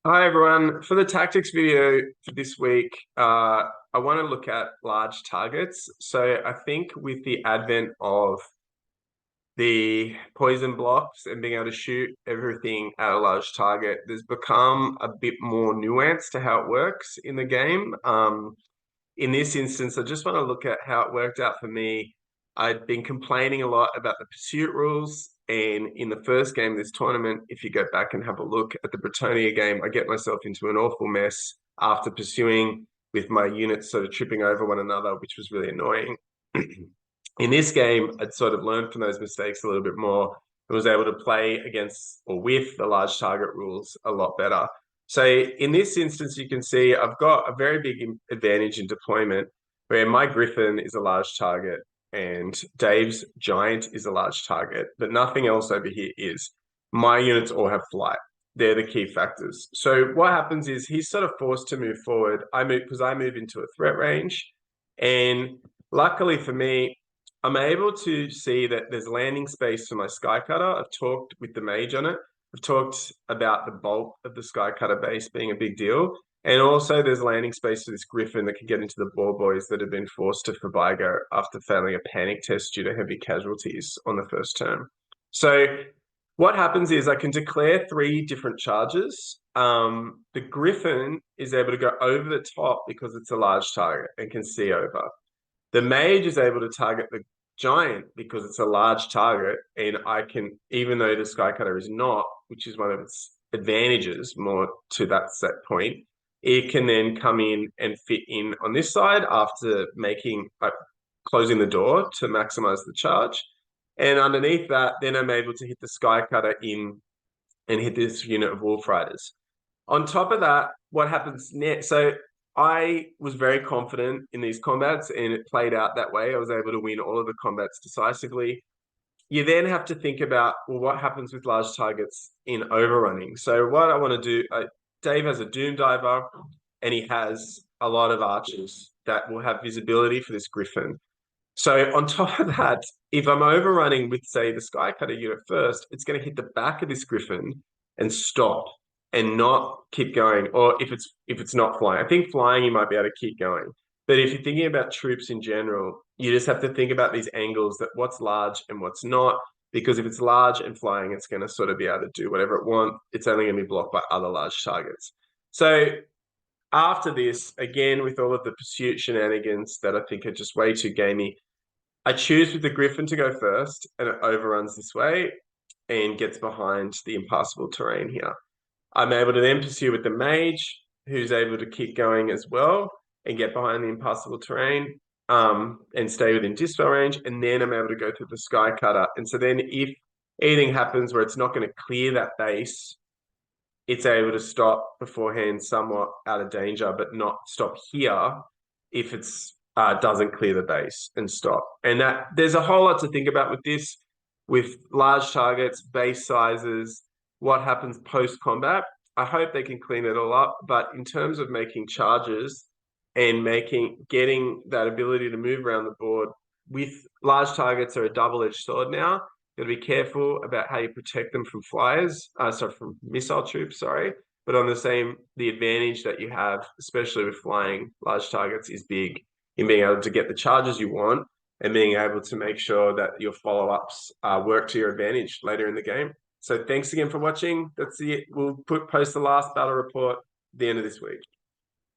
Hi everyone. For the tactics video for this week, I want to look at large targets. So I think with the advent of the poison blocks and being able to shoot everything at a large target, there's become a bit more nuanced to how it works in the game. In this instance, I just want to look at how it worked out for me. I'd been complaining a lot about the pursuit rules, and in the first game of this tournament, if you go back and have a look at the Bretonia game, I get myself into an awful mess after pursuing with my units sort of tripping over one another, which was really annoying. In this game, I'd sort of learned from those mistakes a little bit more and was able to play against or with the large target rules a lot better. So in this instance, you can see I've got a very big advantage in deployment where my Griffin is a large target and Dave's Giant is a large target, but nothing else over here is. My units all have flight. They're the key factors. So what happens is he's sort of forced to move forward. I move because I move into a threat range. And luckily for me, I'm able to see that there's landing space for my Sky Cutter. I've talked with the mage on it. I've talked about the bulk of the Sky Cutter base being a big deal. And also there's landing space for this Griffin that can get into the Boar Boys that have been forced to Fabigo after failing a panic test due to heavy casualties on the first turn. So what happens is I can declare three different charges. The Griffin is able to go over the top because it's a large target and can see over. The mage is able to target the giant because it's a large target, and I can, even though the Sky Cutter is not, which is one of its advantages more to that set point, it can then come in and fit in on this side after making closing the door to maximize the charge. And underneath that, then I'm able to hit the Sky Cutter in and hit this unit of Wolf Riders. On top of that, what happens next? So I was very confident in these combats and it played out that way. I was able to win all of the combats decisively. You then have to think about, well, what happens with large targets in overrunning? So what I want to do, Dave has a Doom Diver and he has a lot of archers that will have visibility for this Griffin. So on top of that, if I'm overrunning with, say, the Sky Cutter unit first, it's going to hit the back of this Griffin and stop and not keep going. Or if it's not flying, I think flying you might be able to keep going. But if you're thinking about troops in general, you just have to think about these angles that what's large and what's not. Because if it's large and flying, it's going to sort of be able to do whatever it wants. It's only going to be blocked by other large targets. So after this, again, with all of the pursuit shenanigans that I think are just way too gamey, I choose with the Griffin to go first, and it overruns this way and gets behind the impassable terrain here. I'm able to then pursue with the Mage, who's able to keep going as well and get behind the impassable terrain and stay within dispel range. And then I'm able to go through the Sky Cutter. And so then if anything happens where it's not going to clear that base, it's able to stop beforehand somewhat out of danger, but not stop here if it's doesn't clear the base and stop. And that there's a whole lot to think about with this, with large targets, base sizes, what happens post combat. I hope they can clean it all up. But in terms of making charges and getting that ability to move around the board with large targets are a double-edged sword now. You got to be careful about how you protect them from flyers, from missile troops, sorry. But on the advantage that you have, especially with flying large targets, is big in being able to get the charges you want and being able to make sure that your follow-ups work to your advantage later in the game. So thanks again for watching. That's it. We'll post the last battle report at the end of this week.